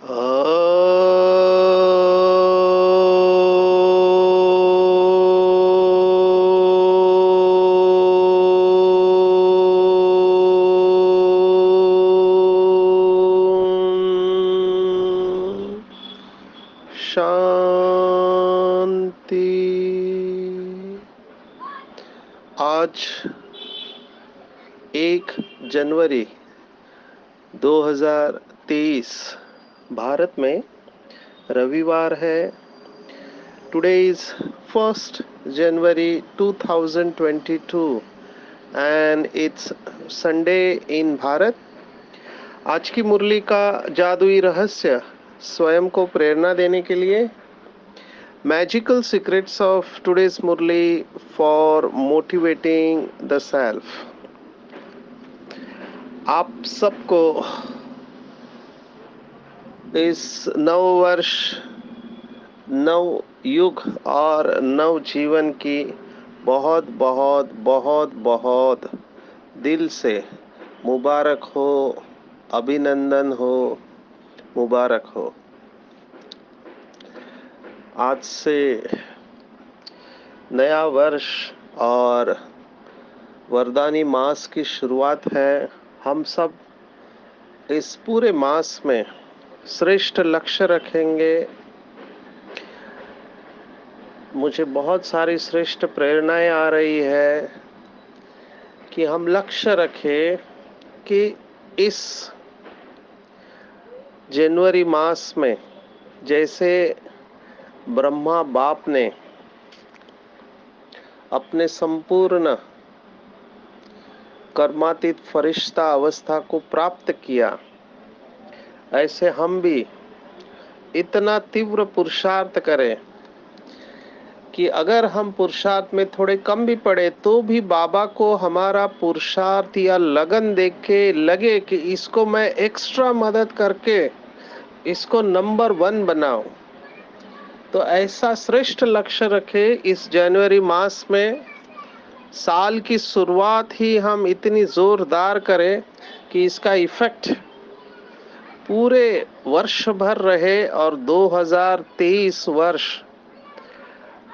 शांति। आज 1 जनवरी 2023 भारत में रविवार है। Today is 1 January 2022 and it's Sunday in Bharat. आज की मुरली का जादुई रहस्य स्वयं को प्रेरणा देने के लिए magical secrets of today's murli for motivating the self. आप सबको इस नव वर्ष, नव युग और नव जीवन की बहुत बहुत बहुत बहुत दिल से मुबारक हो, अभिनंदन हो, मुबारक हो। आज से नया वर्ष और वरदानी मास की शुरुआत है। हम सब इस पूरे मास में श्रेष्ठ लक्ष्य रखेंगे। मुझे बहुत सारी श्रेष्ठ प्रेरणाएं आ रही है कि हम लक्ष्य रखें कि इस जनवरी मास में जैसे ब्रह्मा बाप ने अपने संपूर्ण कर्मातीत फरिश्ता अवस्था को प्राप्त किया, ऐसे हम भी इतना तीव्र पुरुषार्थ करें कि अगर हम पुरुषार्थ में थोड़े कम भी पड़े तो भी बाबा को हमारा पुरुषार्थ या लगन देख के लगे कि इसको मैं एक्स्ट्रा मदद करके इसको नंबर 1 बनाऊं। तो ऐसा श्रेष्ठ लक्ष्य रखे इस जनवरी मास में। साल की शुरुआत ही हम इतनी जोरदार करें कि इसका इफेक्ट पूरे वर्ष भर रहे और 2023 वर्ष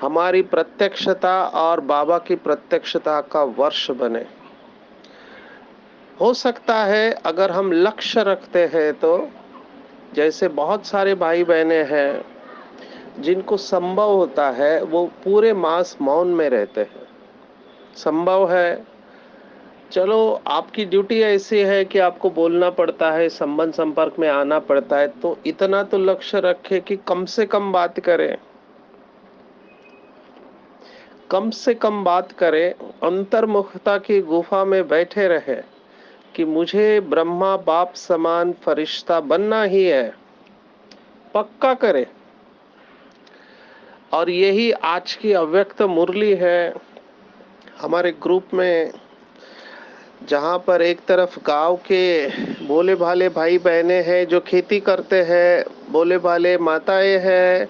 हमारी प्रत्यक्षता और बाबा की प्रत्यक्षता का वर्ष बने। हो सकता है अगर हम लक्ष्य रखते हैं तो, जैसे बहुत सारे भाई बहने हैं जिनको संभव होता है वो पूरे मास मौन में रहते हैं। संभव है, चलो आपकी ड्यूटी ऐसी है कि आपको बोलना पड़ता है, संबंध संपर्क में आना पड़ता है, तो इतना तो लक्ष्य रखें कि कम से कम बात करें, कम से कम बात करें, अंतर्मुखता की गुफा में बैठे रहे कि मुझे ब्रह्मा बाप समान फरिश्ता बनना ही है, पक्का करें। और यही आज की अव्यक्त मुरली है हमारे ग्रुप में, जहां पर एक तरफ गांव के भोले भाले भाई बहने हैं जो खेती करते हैं, भोले भाले माताएं हैं,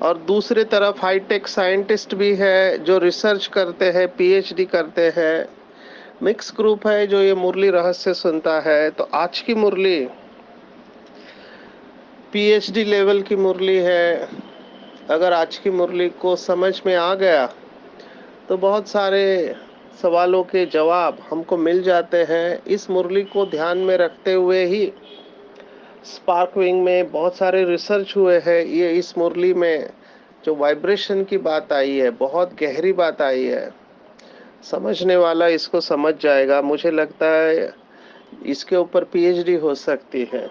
और दूसरी तरफ हाईटेक साइंटिस्ट भी है जो रिसर्च करते हैं, पीएचडी करते हैं। मिक्स ग्रुप है जो ये मुरली रहस्य सुनता है। तो आज की मुरली पीएचडी लेवल की मुरली है। अगर आज की मुरली को समझ में आ गया तो बहुत सारे सवालों के जवाब हमको मिल जाते हैं। इस मुरली को ध्यान में रखते हुए ही स्पार्क विंग में बहुत सारे रिसर्च हुए हैं। ये इस मुरली में जो वाइब्रेशन की बात आई है, बहुत गहरी बात आई है। समझने वाला इसको समझ जाएगा। मुझे लगता है इसके ऊपर पीएचडी हो सकती है,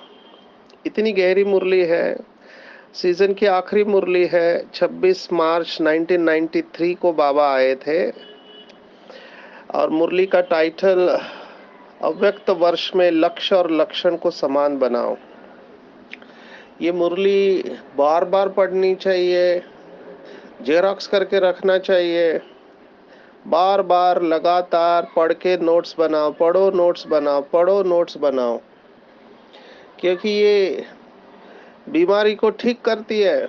इतनी गहरी मुरली है। सीजन की आखिरी मुरली है। 26 मार्च 1993 को बाबा आए थे और मुरली का टाइटल अव्यक्त वर्ष में लक्ष्य और लक्षण को समान बनाओ। ये मुरली बार बार पढ़नी चाहिए, जेरॉक्स करके रखना चाहिए, बार बार लगातार पढ़ के नोट्स बनाओ, पढ़ो नोट्स बनाओ, पढ़ो नोट्स बनाओ, क्योंकि ये बीमारी को ठीक करती है।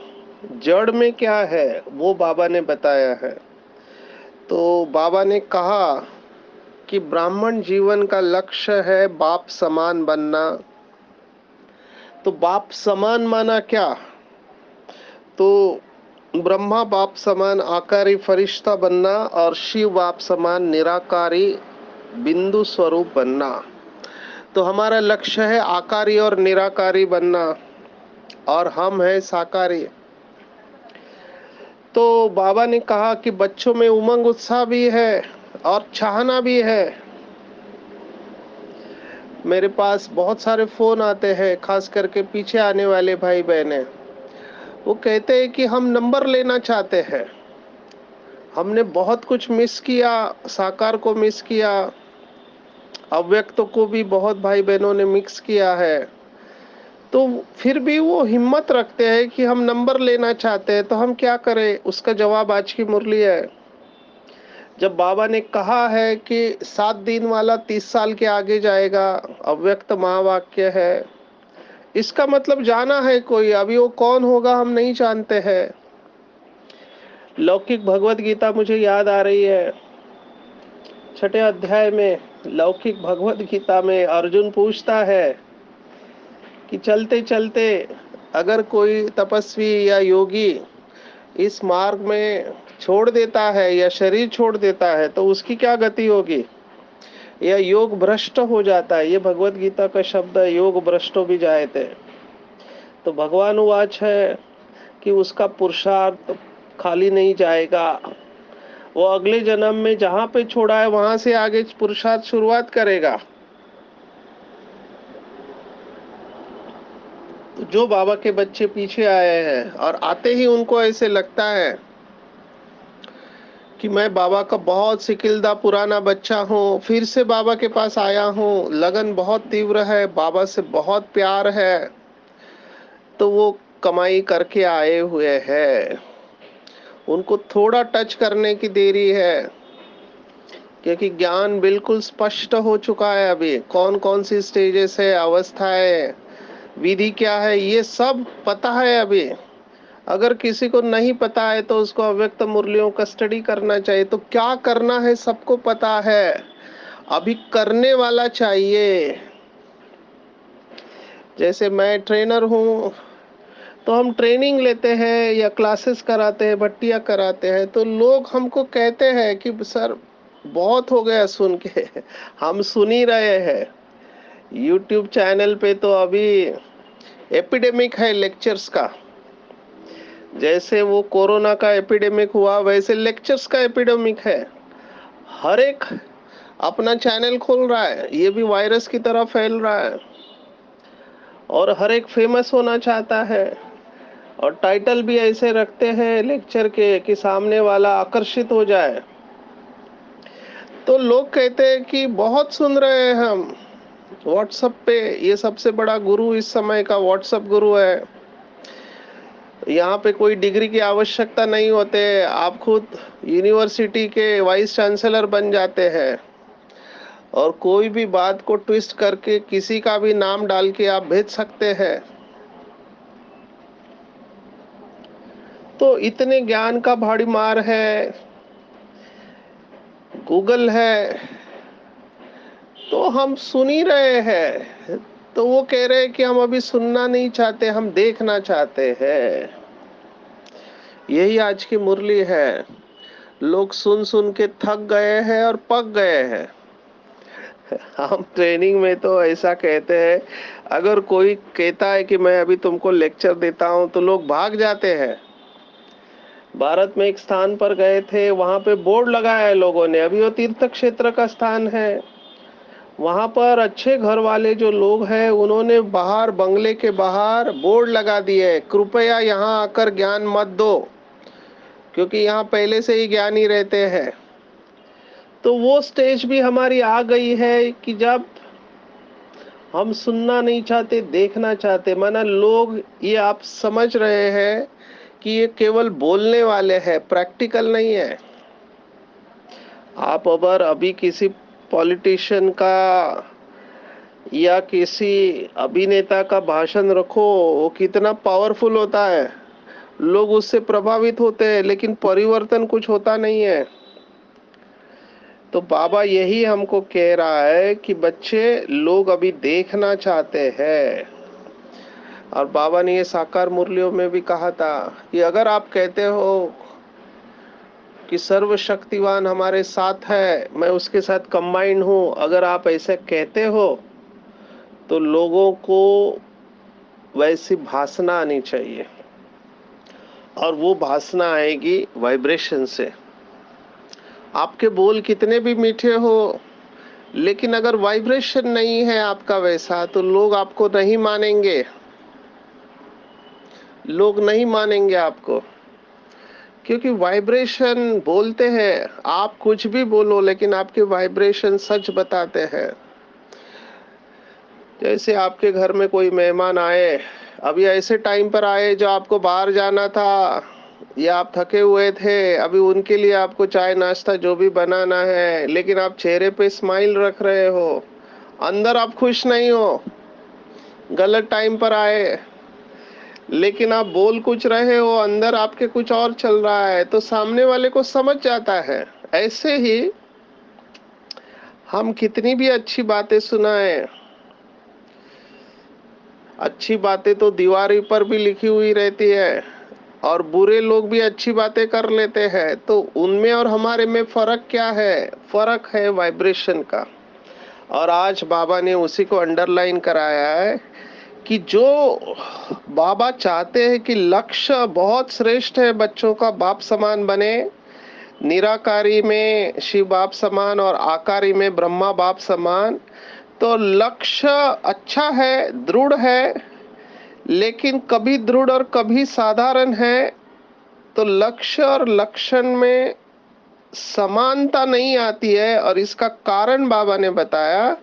जड़ में क्या है वो बाबा ने बताया है। तो बाबा ने कहा कि ब्राह्मण जीवन का लक्ष्य है बाप समान बनना, तो बाप समान माना क्या? तो ब्रह्मा बाप समान आकारी फरिश्ता बनना और शिव बाप समान निराकारी बिंदु स्वरूप बनना। तो हमारा लक्ष्य है आकारी और निराकारी बनना, और हम है साकारी। तो बाबा ने कहा कि बच्चों में उमंग उत्साह भी है और चाहना भी है। मेरे पास बहुत सारे फोन आते हैं, खास करके पीछे आने वाले भाई बहने। वो कहते हैं कि हम नंबर लेना चाहते हैं, हमने बहुत कुछ मिस किया, साकार को मिस किया, अव्यक्त को भी बहुत भाई बहनों ने मिक्स किया है। तो फिर भी वो हिम्मत रखते हैं कि हम नंबर लेना चाहते हैं, तो हम क्या करें? उसका जवाब आज की मुरली है। जब बाबा ने कहा है कि 7 दिन वाला 30 साल के आगे जाएगा, अव्यक्त महावाक्य है, इसका मतलब जाना है कोई। अभी वो कौन होगा हम नहीं जानते हैं। लौकिक भगवत गीता मुझे याद आ रही है। 6ठे अध्याय में लौकिक भगवत गीता में अर्जुन पूछता है कि चलते चलते अगर कोई तपस्वी या योगी इस मार्ग में छोड़ देता है या शरीर छोड़ देता है तो उसकी क्या गति होगी, या योग भ्रष्ट हो जाता है। ये भगवत गीता का शब्द है, योग भ्रष्टो भी जायते। तो भगवान वाच है कि उसका पुरुषार्थ खाली नहीं जाएगा। वो अगले जन्म में जहां पे छोड़ा है वहां से आगे पुरुषार्थ शुरुआत करेगा। तो जो बाबा के बच्चे पीछे आए हैं और आते ही उनको ऐसे लगता है कि मैं बाबा का बहुत सिकिलदा पुराना बच्चा हूँ, फिर से बाबा के पास आया हूँ, लगन बहुत तीव्र है, बाबा से बहुत प्यार है, तो वो कमाई करके आए हुए हैं। उनको थोड़ा टच करने की देरी है, क्योंकि ज्ञान बिल्कुल स्पष्ट हो चुका है। अभी कौन कौन सी स्टेजेस है, अवस्थाएं, विधि क्या है, ये सब पता है अभी। अगर किसी को नहीं पता है तो उसको अव्यक्त मुरलियों का स्टडी करना चाहिए। तो क्या करना है सबको पता है, अभी करने वाला चाहिए। जैसे मैं ट्रेनर हूँ, तो हम ट्रेनिंग लेते हैं या क्लासेस कराते हैं, भट्टियां कराते हैं, तो लोग हमको कहते हैं कि सर बहुत हो गया सुन के। हम सुन ही रहे हैं। यूट्यूब चैनल पे तो अभी एपिडेमिक है लेक्चर्स का। जैसे वो कोरोना का एपिडेमिक हुआ, वैसे लेक्चर्स का एपिडेमिक है। हर एक अपना चैनल खोल रहा है, ये भी वायरस की तरह फैल रहा है, और हर एक फेमस होना चाहता है, और टाइटल भी ऐसे रखते हैं लेक्चर के कि सामने वाला आकर्षित हो जाए। तो लोग कहते हैं कि बहुत सुन रहे हैं हम व्हाट्सएप पे। ये सबसे बड़ा गुरु इस समय का व्हाट्सएप गुरु है। यहाँ पे कोई डिग्री की आवश्यकता नहीं होते, आप खुद यूनिवर्सिटी के वाइस चांसलर बन जाते हैं, और कोई भी बात को ट्विस्ट करके किसी का भी नाम डाल के आप भेज सकते हैं। तो इतने ज्ञान का भारी मार है, गूगल है, तो हम सुन ही रहे हैं। तो वो कह रहे हैं कि हम अभी सुनना नहीं चाहते, हम देखना चाहते हैं। यही आज की मुरली है। लोग सुन सुन के थक गए हैं और पक गए हैं। हम ट्रेनिंग में तो ऐसा कहते हैं, अगर कोई कहता है कि मैं अभी तुमको लेक्चर देता हूं तो लोग भाग जाते हैं। भारत में एक स्थान पर गए थे, वहां पे बोर्ड लगाया है लोगों ने, अभी वो तीर्थ क्षेत्र का स्थान है। वहां पर अच्छे घर वाले जो लोग हैं उन्होंने बाहर बंगले के बाहर बोर्ड लगा दिए, कृपया यहाँ आकर ज्ञान मत दो, क्योंकि यहाँ पहले से ही ज्ञानी रहते हैं। तो वो स्टेज भी हमारी आ गई है कि जब हम सुनना नहीं चाहते, देखना चाहते। माना लोग, ये आप समझ रहे हैं कि ये केवल बोलने वाले हैं, प्रैक्टिकल नहीं है। आप अगर अभी किसी पॉलिटिशियन का या किसी अभिनेता का भाषण रखो, वो कितना पावरफुल होता है, लोग उससे प्रभावित होते हैं, लेकिन परिवर्तन कुछ होता नहीं है। तो बाबा यही हमको कह रहा है कि बच्चे, लोग अभी देखना चाहते हैं। और बाबा ने ये साकार मुरलियों में भी कहा था कि अगर आप कहते हो कि सर्वशक्तिवान हमारे साथ है, मैं उसके साथ कंबाइंड हूं, अगर आप ऐसे कहते हो तो लोगों को वैसी भासना आनी चाहिए, और वो भासना आएगी वाइब्रेशन से। आपके बोल कितने भी मीठे हो, लेकिन अगर वाइब्रेशन नहीं है आपका वैसा, तो लोग आपको नहीं मानेंगे, लोग नहीं मानेंगे आपको। क्योंकि वाइब्रेशन बोलते हैं, आप कुछ भी बोलो लेकिन आपके वाइब्रेशन सच बताते हैं। जैसे आपके घर में कोई मेहमान आए, अभी ऐसे टाइम पर आए जो आपको बाहर जाना था या आप थके हुए थे, अभी उनके लिए आपको चाय नाश्ता जो भी बनाना है, लेकिन आप चेहरे पे स्माइल रख रहे हो, अंदर आप खुश नहीं हो, गलत टाइम पर आए, लेकिन आप बोल कुछ रहे हो, अंदर आपके कुछ और चल रहा है, तो सामने वाले को समझ जाता है। ऐसे ही हम कितनी भी अच्छी बातें सुनाए, अच्छी बातें तो दीवारी पर भी लिखी हुई रहती है, और बुरे लोग भी अच्छी बातें कर लेते हैं, तो उनमें और हमारे में फर्क क्या है? फर्क है वाइब्रेशन का। और आज बाबा ने उसी को अंडरलाइन कराया है कि जो बाबा चाहते हैं कि लक्ष्य बहुत श्रेष्ठ है, बच्चों का बाप समान बने, निराकारी में शिव बाप समान और आकारी में ब्रह्मा बाप समान। तो लक्ष्य अच्छा है, दृढ़ है, लेकिन कभी दृढ़ और कभी साधारण है। तो लक्ष्य और लक्षण में समानता नहीं आती है, और इसका कारण बाबा ने बताया।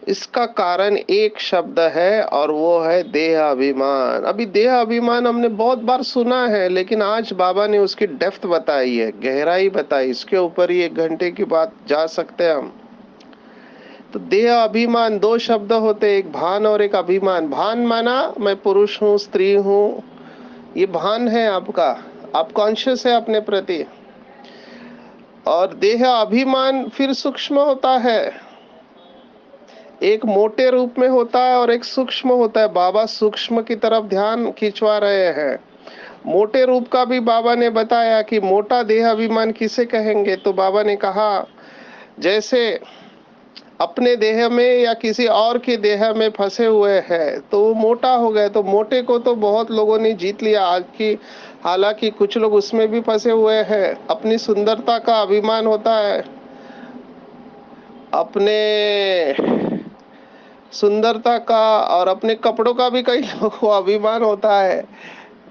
इसका कारण एक शब्द है, और वो है देह अभिमान। अभी देह अभिमान हमने बहुत बार सुना है, लेकिन आज बाबा ने उसकी डेप्थ बताई है, गहराई बताई। इसके ऊपर ही 1 घंटे की बात जा सकते हैं हम। तो देह अभिमान, दो शब्द होते, एक भान और एक अभिमान। भान माना मैं पुरुष हूँ, स्त्री हूँ, ये भान है आपका, आप कॉन्शियस है अपने प्रति। और देह अभिमान फिर सूक्ष्म होता है, एक मोटे रूप में होता है और एक सूक्ष्म होता है। बाबा सूक्ष्म की तरफ ध्यान खिंचवा रहे हैं। मोटे रूप का भी बाबा ने बताया कि मोटा देह अभिमान किसे कहेंगे। तो बाबा ने कहा जैसे अपने देह में या किसी और के देह में फंसे हुए हैं तो वो मोटा हो गए। तो मोटे को तो बहुत लोगों ने जीत लिया आज की, हालांकि कुछ लोग उसमें भी फंसे हुए हैं। अपनी सुंदरता का अभिमान होता है, अपने सुंदरता का और अपने कपड़ों का भी कई लोगों को अभिमान होता है।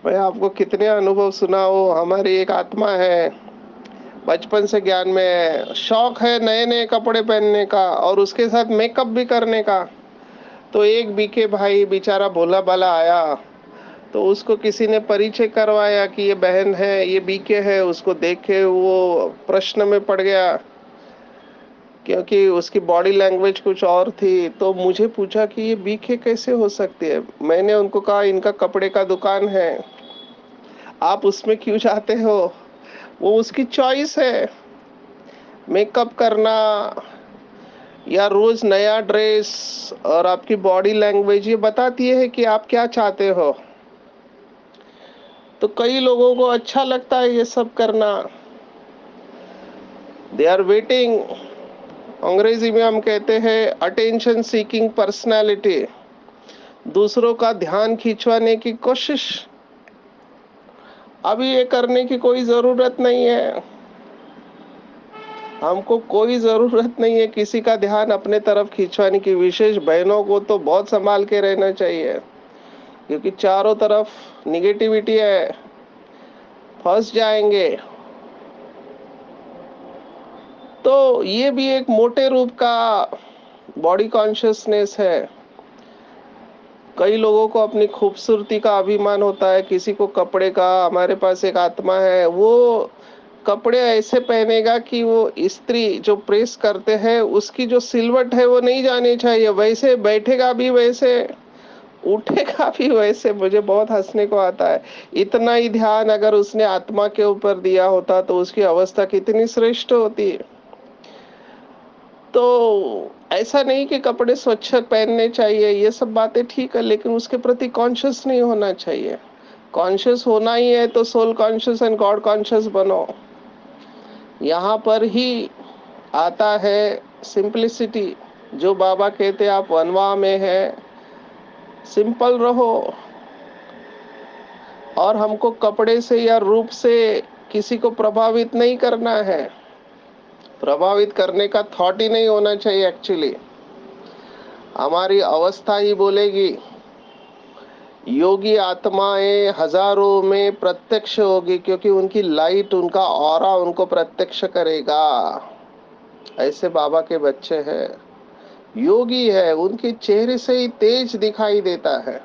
मैं आपको कितने अनुभव सुनाऊं। हमारी एक आत्मा है, बचपन से ज्ञान में है, शौक है नए नए कपड़े पहनने का और उसके साथ मेकअप भी करने का। तो एक बीके भाई बेचारा भोला भाला आया, तो उसको किसी ने परिचय करवाया कि ये बहन है, ये बीके है। उसको देख के वो प्रश्न में पड़ गया, क्योंकि उसकी बॉडी लैंग्वेज कुछ और थी। तो मुझे पूछा कि ये बीके कैसे हो सकती है। मैंने उनको कहा इनका कपड़े का दुकान है, आप उसमें क्यों जाते हो? वो उसकी चॉइस है, मेकअप करना या रोज नया ड्रेस। और आपकी बॉडी लैंग्वेज ये बताती है कि आप क्या चाहते हो। तो कई लोगों को अच्छा लगता है ये सब करना, दे आर वेटिंग। अंग्रेजी में हम कहते हैं अटेंशन सीकिंग पर्सनालिटी, दूसरों का ध्यान खिंचवाने की कोशिश। अभी ये करने की कोई जरूरत नहीं है, हमको कोई जरूरत नहीं है किसी का ध्यान अपने तरफ खिंचवाने की। विशेष बहनों को तो बहुत संभाल के रहना चाहिए, क्योंकि चारों तरफ निगेटिविटी है, फंस जाएंगे। तो ये भी एक मोटे रूप का बॉडी कॉन्शियसनेस है। कई लोगों को अपनी खूबसूरती का अभिमान होता है, किसी को कपड़े का। हमारे पास एक आत्मा है, वो कपड़े ऐसे पहनेगा कि वो स्त्री जो प्रेस करते हैं उसकी जो सिलवट है वो नहीं जानी चाहिए। वैसे बैठेगा भी वैसे, उठेगा भी वैसे। मुझे बहुत हंसने को आता है। इतना ही ध्यान अगर उसने आत्मा के ऊपर दिया होता तो उसकी अवस्था कितनी श्रेष्ठ होती। तो ऐसा नहीं कि कपड़े स्वच्छ पहनने चाहिए, ये सब बातें ठीक है, लेकिन उसके प्रति कॉन्शियस नहीं होना चाहिए। कॉन्शियस होना ही है तो soul conscious and God conscious बनो। यहाँ पर ही आता है सिंपलिसिटी। जो बाबा कहते आप वनवा में है, सिंपल रहो। और हमको कपड़े से या रूप से किसी को प्रभावित नहीं करना है। प्रभावित करने का थॉट ही नहीं होना चाहिए। एक्चुअली हमारी अवस्था ही बोलेगी। योगी आत्माएं हजारों में प्रत्यक्ष होगी, क्योंकि उनकी लाइट, उनका ऑरा उनको प्रत्यक्ष करेगा। ऐसे बाबा के बच्चे हैं, योगी है, उनके चेहरे से ही तेज दिखाई देता है।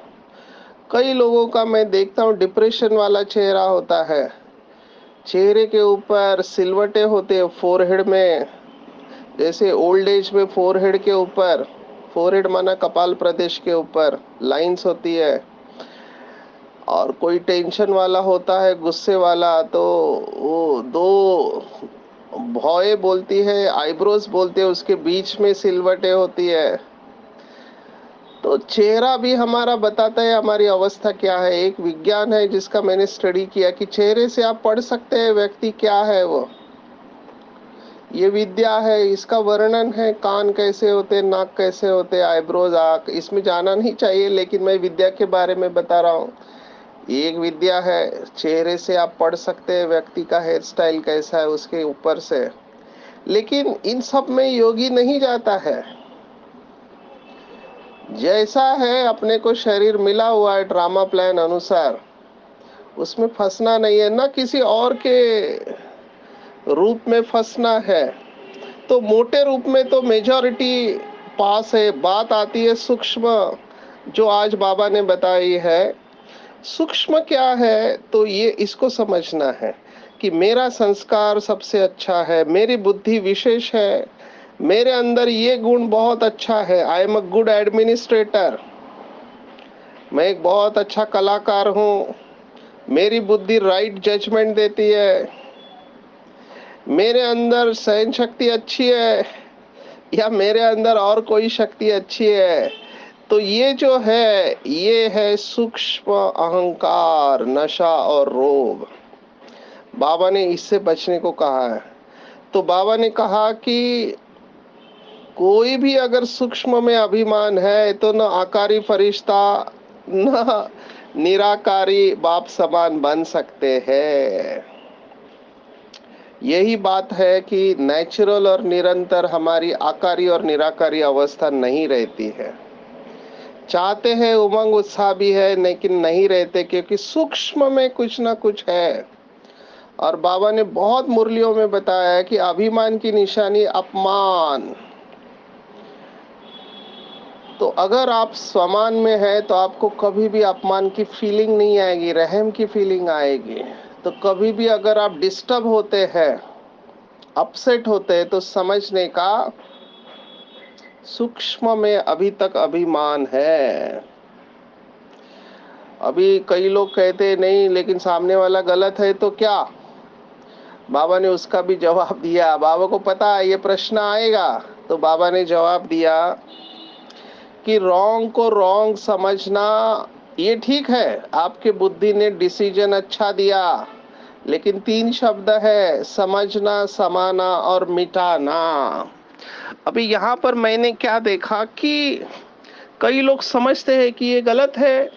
कई लोगों का मैं देखता हूँ डिप्रेशन वाला चेहरा होता है, चेहरे के ऊपर सिलवटे होते हैं फोरहेड में, जैसे ओल्ड एज में फोरहेड के ऊपर, फोरहेड माना कपाल प्रदेश के ऊपर लाइंस होती है। और कोई टेंशन वाला होता है, गुस्से वाला, तो वो दो भौए बोलती है, आईब्रोज बोलते हैं, उसके बीच में सिलवटें होती है। तो चेहरा भी हमारा बताता है हमारी अवस्था क्या है। एक विज्ञान है जिसका मैंने स्टडी किया कि चेहरे से आप पढ़ सकते हैं व्यक्ति क्या है वो। ये विद्या है, इसका वर्णन है। कान कैसे होते, नाक कैसे होते, आईब्रोज, आंख, इसमें जाना नहीं चाहिए, लेकिन मैं विद्या के बारे में बता रहा हूँ। एक विद्या है, चेहरे से आप पढ़ सकते हैं व्यक्ति का हेयर स्टाइल कैसा है उसके ऊपर से। लेकिन इन सब में योगी नहीं जाता है। जैसा है अपने को शरीर मिला हुआ है ड्रामा प्लान अनुसार, उसमें फंसना नहीं है, ना किसी और के रूप में फंसना है। तो मोटे रूप में तो मेजॉरिटी पास है। बात आती है सूक्ष्म, जो आज बाबा ने बताई है। सूक्ष्म क्या है, तो ये इसको समझना है कि मेरा संस्कार सबसे अच्छा है, मेरी बुद्धि विशेष है, मेरे अंदर ये गुण बहुत अच्छा है। I am a good administrator, मैं एक बहुत अच्छा कलाकार हूँ, मेरी बुद्धि राइट जजमेंट देती है, मेरे अंदर सहन शक्ति अच्छी है, या मेरे अंदर और कोई शक्ति अच्छी है। तो ये जो है, ये है सूक्ष्म अहंकार, नशा और रोग। बाबा ने इससे बचने को कहा है। तो बाबा ने कहा कि कोई भी अगर सूक्ष्म में अभिमान है तो न आकारी फरिश्ता न निराकारी बाप समान बन सकते हैं। यही बात है कि नेचुरल और निरंतर हमारी आकारी और निराकारी अवस्था नहीं रहती है। चाहते हैं, उमंग उत्साह भी है, लेकिन नहीं रहते, क्योंकि सूक्ष्म में कुछ ना कुछ है। और बाबा ने बहुत मुरलियों में बताया है कि अभिमान की निशानी अपमान। तो अगर आप स्वमान में है तो आपको कभी भी अपमान की फीलिंग नहीं आएगी, रहम की फीलिंग आएगी। तो कभी भी अगर आप डिस्टर्ब होते हैं, अपसेट होते हैं, तो समझने का सूक्ष्म में अभी तक अभिमान है। अभी कई लोग कहते नहीं, लेकिन सामने वाला गलत है तो क्या। बाबा ने उसका भी जवाब दिया। बाबा को पता है ये प्रश्न आएगा, तो बाबा ने जवाब दिया कि रॉन्ग को रॉन्ग समझना ये ठीक है, आपके बुद्धि ने डिसीजन अच्छा दिया, लेकिन 3 शब्द है, समझना, समाना और मिटाना। अभी यहाँ पर मैंने क्या देखा कि कई लोग समझते हैं कि ये गलत है।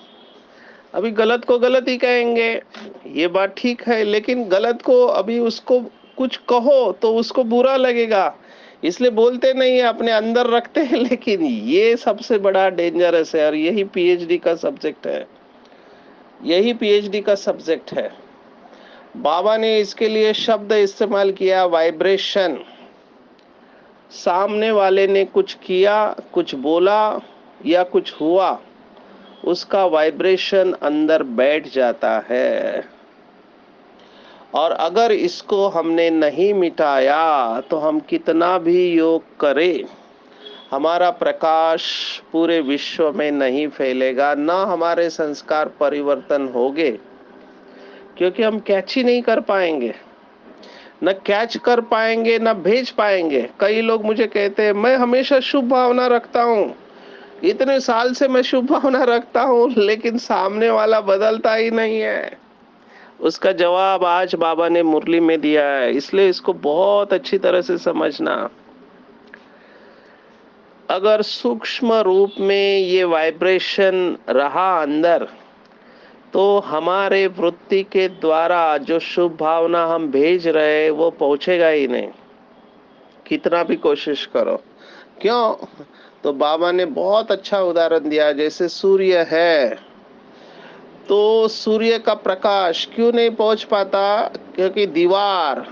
अभी गलत को गलत ही कहेंगे, ये बात ठीक है, लेकिन गलत को अभी उसको कुछ कहो तो उसको बुरा लगेगा, इसलिए बोलते नहीं है, अपने अंदर रखते हैं। लेकिन ये सबसे बड़ा डेंजरस है, और यही पीएचडी का सब्जेक्ट है। यही पीएचडी का सब्जेक्ट है। बाबा ने इसके लिए शब्द इस्तेमाल किया, वाइब्रेशन। सामने वाले ने कुछ किया, कुछ बोला या कुछ हुआ, उसका वाइब्रेशन अंदर बैठ जाता है। और अगर इसको हमने नहीं मिटाया तो हम कितना भी योग करें, हमारा प्रकाश पूरे विश्व में नहीं फैलेगा, ना हमारे संस्कार परिवर्तन होंगे, क्योंकि हम कैच ही नहीं कर पाएंगे। न कैच कर पाएंगे न भेज पाएंगे। कई लोग मुझे कहते हैं मैं हमेशा शुभ भावना रखता हूँ, इतने साल से मैं शुभ भावना रखता हूँ, लेकिन सामने वाला बदलता ही नहीं है। उसका जवाब आज बाबा ने मुरली में दिया है, इसलिए इसको बहुत अच्छी तरह से समझना। अगर सूक्ष्म रूप में ये वाइब्रेशन रहा अंदर, तो हमारे वृत्ति के द्वारा जो शुभ भावना हम भेज रहे हैं वो पहुंचेगा ही नहीं, कितना भी कोशिश करो। क्यों? तो बाबा ने बहुत अच्छा उदाहरण दिया, जैसे सूर्य है, तो सूर्य का प्रकाश क्यों नहीं पहुंच पाता? क्योंकि दीवार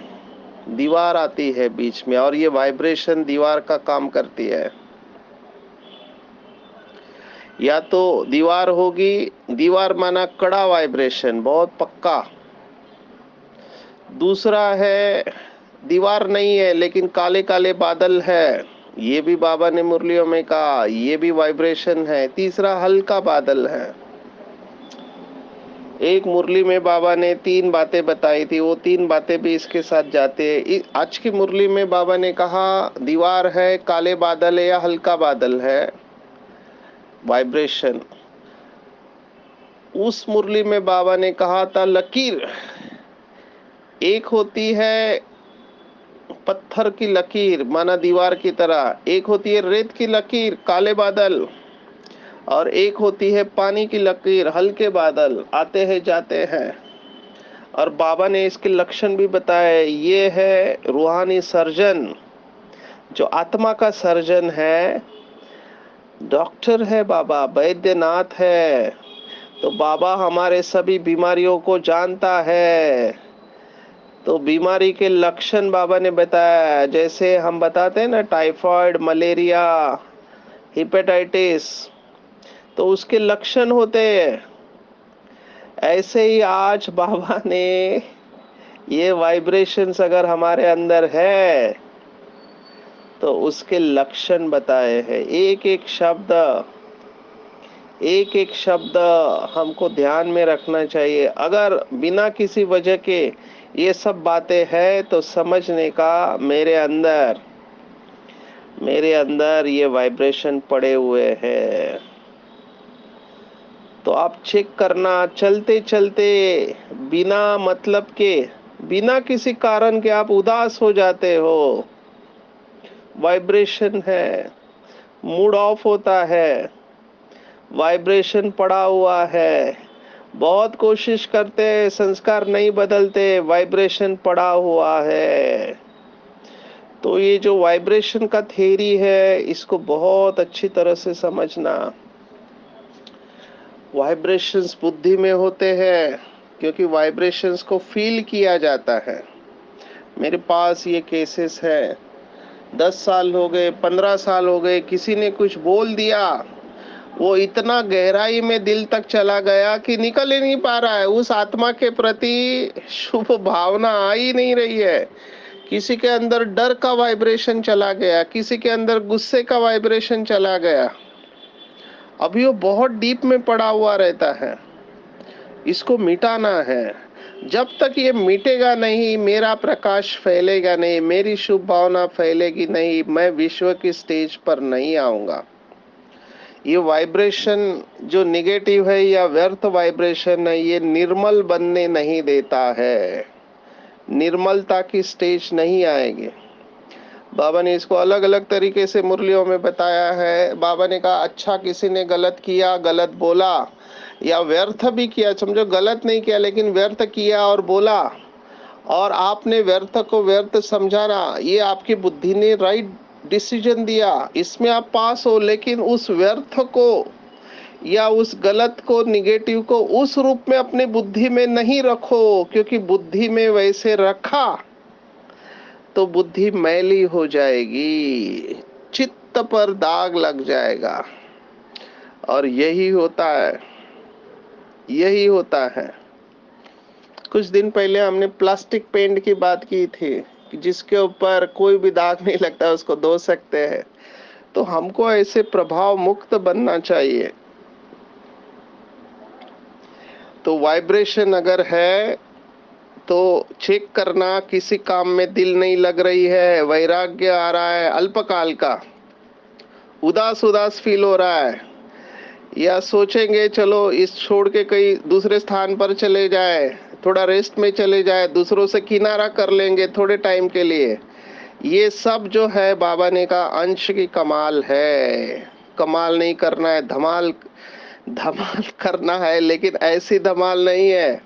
दीवार आती है बीच में, और ये वाइब्रेशन दीवार का काम करती है। या तो दीवार होगी, दीवार माना कड़ा वाइब्रेशन, बहुत पक्का। दूसरा है दीवार नहीं है लेकिन काले काले बादल है, ये भी बाबा ने मुरलियों में कहा, ये भी वाइब्रेशन है। तीसरा हल्का बादल है। एक मुरली में बाबा ने 3 बातें बताई थी, वो 3 बातें भी इसके साथ जाते हैं। आज की मुरली में बाबा ने कहा दीवार है, काले बादल है या हल्का बादल है, वाइब्रेशन। उस मुरली में बाबा ने कहा था लकीर। एक होती है पत्थर की लकीर माना दीवार की तरह, एक होती है रेत की लकीर काले बादल, और एक होती है पानी की लकीर हल्के बादल, आते हैं जाते हैं। और बाबा ने इसके लक्षण भी बताए। ये है रूहानी सर्जन, जो आत्मा का सर्जन है, डॉक्टर है बाबा, वैद्यनाथ है। तो बाबा हमारे सभी बीमारियों को जानता है। तो बीमारी के लक्षण बाबा ने बताया, जैसे हम बताते हैं ना टाइफाइड, मलेरिया, हेपेटाइटिस, तो उसके लक्षण होते हैं। ऐसे ही आज बाबा ने ये वाइब्रेशंस अगर हमारे अंदर है तो उसके लक्षण बताए हैं। एक एक शब्द हमको ध्यान में रखना चाहिए। अगर बिना किसी वजह के ये सब बातें हैं तो समझने का मेरे अंदर ये वाइब्रेशन पड़े हुए हैं। तो आप चेक करना, चलते चलते बिना मतलब के, बिना किसी कारण के आप उदास हो जाते हो, वाइब्रेशन है। मूड ऑफ होता है, वाइब्रेशन पड़ा हुआ है। बहुत कोशिश करते हैं, संस्कार नहीं बदलते, वाइब्रेशन पड़ा हुआ है। तो ये जो वाइब्रेशन का थ्योरी है, इसको बहुत अच्छी तरह से समझना। वाइब्रेशंस बुद्धि में होते हैं, क्योंकि वाइब्रेशंस को फील किया जाता है। मेरे पास ये केसेस है, 10 साल हो गए, 15 साल हो गए, किसी ने कुछ बोल दिया, वो इतना गहराई में दिल तक चला गया कि निकल ही नहीं पा रहा है। उस आत्मा के प्रति शुभ भावना आ ही नहीं रही है। किसी के अंदर डर का वाइब्रेशन चला गया, किसी के अंदर गुस्से का वाइब्रेशन चला गया। अभी वो बहुत डीप में पड़ा हुआ रहता है। इसको मिटाना है। जब तक ये मिटेगा नहीं, मेरा प्रकाश फैलेगा नहीं, मेरी शुभ भावना फैलेगी नहीं, मैं विश्व की स्टेज पर नहीं आऊंगा। ये वाइब्रेशन जो निगेटिव है या व्यर्थ वाइब्रेशन है, ये निर्मल बनने नहीं देता है, निर्मलता की स्टेज नहीं आएगी। बाबा ने इसको अलग अलग तरीके से मुरलियों में बताया है। बाबा ने कहा अच्छा किसी ने गलत किया, गलत बोला या व्यर्थ भी किया, समझो गलत नहीं किया लेकिन व्यर्थ किया और बोला, और आपने व्यर्थ को व्यर्थ समझाना, ये आपकी बुद्धि ने राइट डिसीजन दिया, इसमें आप पास हो। लेकिन उस व्यर्थ को या उस गलत को, निगेटिव को उस रूप में अपने बुद्धि में नहीं रखो, क्योंकि बुद्धि में वैसे रखा तो बुद्धि मैली हो जाएगी, चित्त पर दाग लग जाएगा। और यही होता है। कुछ दिन पहले हमने प्लास्टिक पेंट की बात की थी कि जिसके ऊपर कोई भी दाग नहीं लगता, उसको धो सकते हैं। तो हमको ऐसे प्रभाव मुक्त बनना चाहिए। तो वाइब्रेशन अगर है तो चेक करना, किसी काम में दिल नहीं लग रही है, वैराग्य आ रहा है अल्पकाल का, उदास उदास फील हो रहा है, या सोचेंगे चलो इस छोड़ के कहीं दूसरे स्थान पर चले जाए, थोड़ा रेस्ट में चले जाए, दूसरों से किनारा कर लेंगे थोड़े टाइम के लिए, ये सब जो है बाबा ने कहा अंश की कमाल है। कमाल नहीं करना है, धमाल धमाल करना है, लेकिन ऐसी धमाल नहीं है।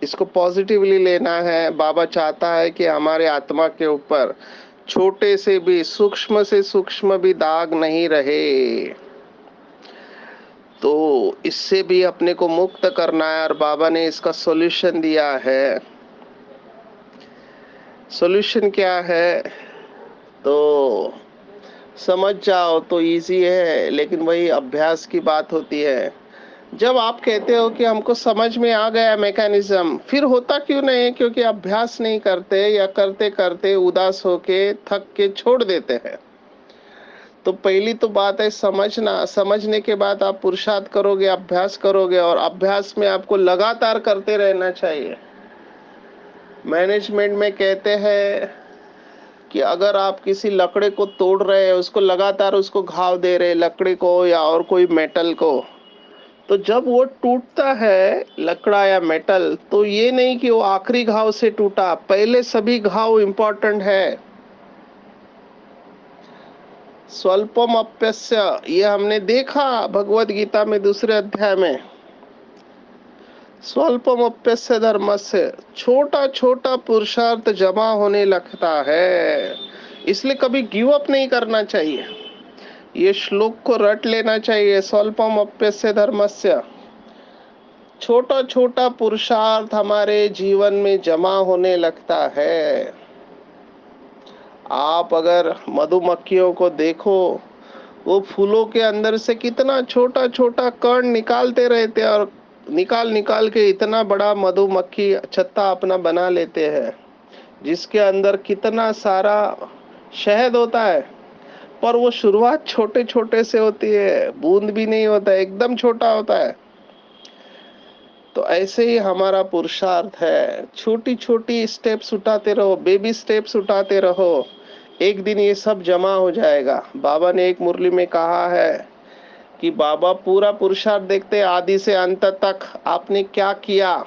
इसको पॉजिटिवली लेना है। बाबा चाहता है कि हमारे आत्मा के ऊपर छोटे से भी, सूक्ष्म से सूक्ष्म भी दाग नहीं रहे। तो इससे भी अपने को मुक्त करना है, और बाबा ने इसका सॉल्यूशन दिया है। सॉल्यूशन क्या है तो समझ जाओ तो इजी है, लेकिन वही अभ्यास की बात होती है। जब आप कहते हो कि हमको समझ में आ गया मैकेनिज्म, फिर होता क्यों नहीं? क्योंकि अभ्यास नहीं करते, या करते करते उदास होके थक के छोड़ देते हैं। तो पहली तो बात है समझना। समझने के बाद आप पुरुषार्थ करोगे, अभ्यास करोगे, और अभ्यास में आपको लगातार करते रहना चाहिए। मैनेजमेंट में कहते हैं कि अगर आप किसी लकड़े को तोड़ रहे हैं, उसको लगातार उसको घाव दे रहे, लकड़ी को या और कोई मेटल को, तो जब वो टूटता है लकड़ा या मेटल, तो ये नहीं कि वो आखिरी घाव से टूटा, पहले सभी घाव इंपॉर्टेंट है। स्वल्पम अप्यस्य, ये हमने देखा भगवत गीता में दूसरे अध्याय में। स्वल्पम अप्यस्य धर्मस्य, छोटा छोटा पुरुषार्थ जमा होने लगता है। इसलिए कभी गिव अप नहीं करना चाहिए। ये श्लोक को रट लेना चाहिए। स्वल्पम अप्यस्य धर्मस्य, छोटा छोटा पुरुषार्थ हमारे जीवन में जमा होने लगता है। आप अगर मधुमक्खियों को देखो, वो फूलों के अंदर से कितना छोटा छोटा कण निकालते रहते हैं, और निकाल निकाल के इतना बड़ा मधुमक्खी छत्ता अपना बना लेते हैं, जिसके अंदर कितना सारा शहद होता है। पर वो शुरुआत छोटे छोटे से होती है, बूंद भी नहीं होता है, एकदम छोटा होता है। तो ऐसे ही हमारा पुरुषार्थ है, छोटी छोटी स्टेप्स उठाते रहो, बेबी स्टेप्स उठाते रहो, एक दिन ये सब जमा हो जाएगा। बाबा ने एक मुरली में कहा है कि बाबा पूरा पुरुषार्थ देखते हैं आदि से अंत तक, आपने क्या किया।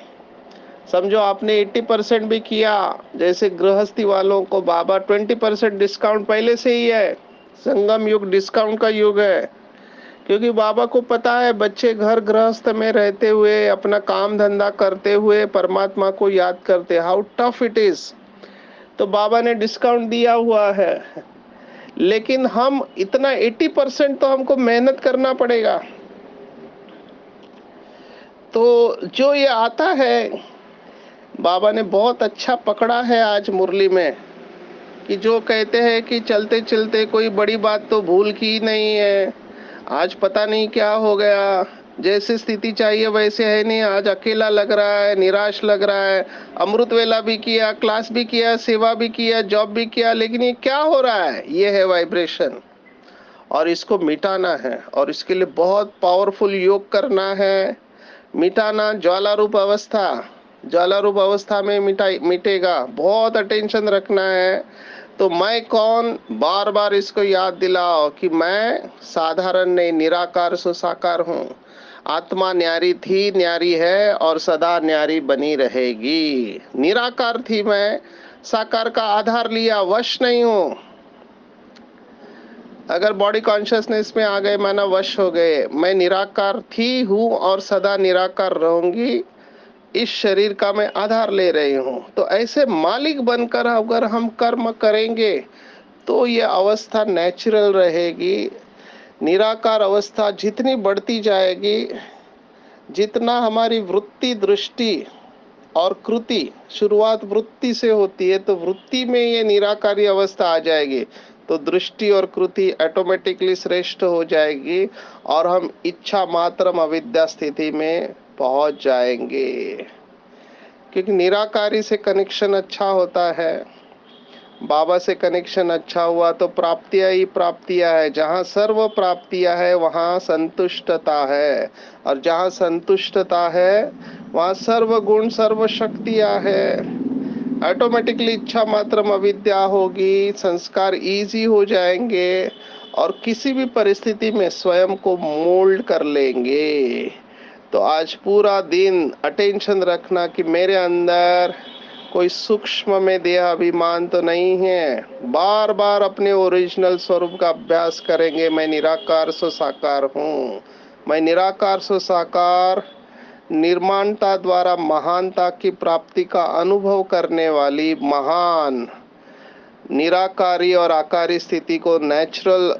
समझो आपने 80% भी किया, जैसे गृहस्थी वालों को बाबा 20% डिस्काउंट पहले से ही है। संगम युग डिस्काउंट का युग है, क्योंकि बाबा को पता है बच्चे घर गृहस्थ में रहते हुए, अपना काम धंधा करते हुए परमात्मा को याद करते, हाउ टफ इट इज। तो बाबा ने डिस्काउंट दिया हुआ है, लेकिन हम इतना 80% तो हमको मेहनत करना पड़ेगा। तो जो ये आता है, बाबा ने बहुत अच्छा पकड़ा है आज मुरली में, कि जो कहते हैं कि चलते चलते कोई बड़ी बात तो भूल की नहीं है, आज पता नहीं क्या हो गया, जैसी स्थिति चाहिए वैसे है नहीं, आज अकेला लग रहा है, निराश लग रहा है। अमृत वेला भी किया, क्लास भी किया, सेवा भी किया, जॉब भी किया, लेकिन ये क्या हो रहा है? ये है वाइब्रेशन, और इसको मिटाना है, और इसके लिए बहुत पावरफुल योग करना है। मिटाना ज्वाला रूप अवस्था, ज्वाला रूप अवस्था में मिटेगा। बहुत अटेंशन रखना है। तो मैं कौन, बार बार इसको याद दिलाओ कि मैं साधारण नहीं, निराकार सो साकार हूँ। आत्मा न्यारी थी, न्यारी है, और सदा न्यारी बनी रहेगी। निराकार थी मैं, साकार का आधार लिया, वश नहीं हूँ। अगर बॉडी कॉन्शियसनेस में आ गए, माना वश हो गए। मैं निराकार थी, हूँ, और सदा निराकार रहूंगी। इस शरीर का मैं आधार ले रही हूँ। तो ऐसे मालिक बनकर अगर हम कर्म करेंगे, तो ये अवस्था नेचुरल रहेगी। निराकार अवस्था जितनी बढ़ती जाएगी, जितना हमारी वृत्ति, दृष्टि और कृति, शुरुआत वृत्ति से होती है, तो वृत्ति में ये निराकारी अवस्था आ जाएगी, तो दृष्टि और कृति ऑटोमेटिकली श्रेष्ठ हो जाएगी, और हम इच्छा मात्रम अविद्या स्थिति में पहुंच जाएंगे। क्योंकि निराकारी से कनेक्शन अच्छा होता है। बाबा से कनेक्शन अच्छा हुआ तो प्राप्तियां ही प्राप्तियां है। जहाँ सर्व प्राप्तियां है वहाँ संतुष्टता है, और जहाँ संतुष्टता है वहाँ सर्व गुण सर्व शक्तियां है। ऑटोमेटिकली इच्छा मात्रम अविद्या होगी, संस्कार इजी हो जाएंगे, और किसी भी परिस्थिति में स्वयं को मोल्ड कर लेंगे। तो आज पूरा दिन अटेंशन रखना कि मेरे अंदर कोई सूक्ष्म में देह अभिमान तो नहीं है। बार बार अपने ओरिजिनल स्वरूप का अभ्यास करेंगे। मैं निराकार सो साकार हूँ, मैं निराकार सो साकार निर्माणता द्वारा महानता की प्राप्ति का अनुभव करने वाली महान निराकारी और आकारी स्थिति को नेचुरल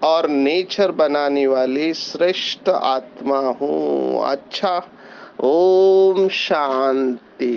और नेचर बनाने वाली श्रेष्ठ आत्मा हूँ। अच्छा, ओम शांति।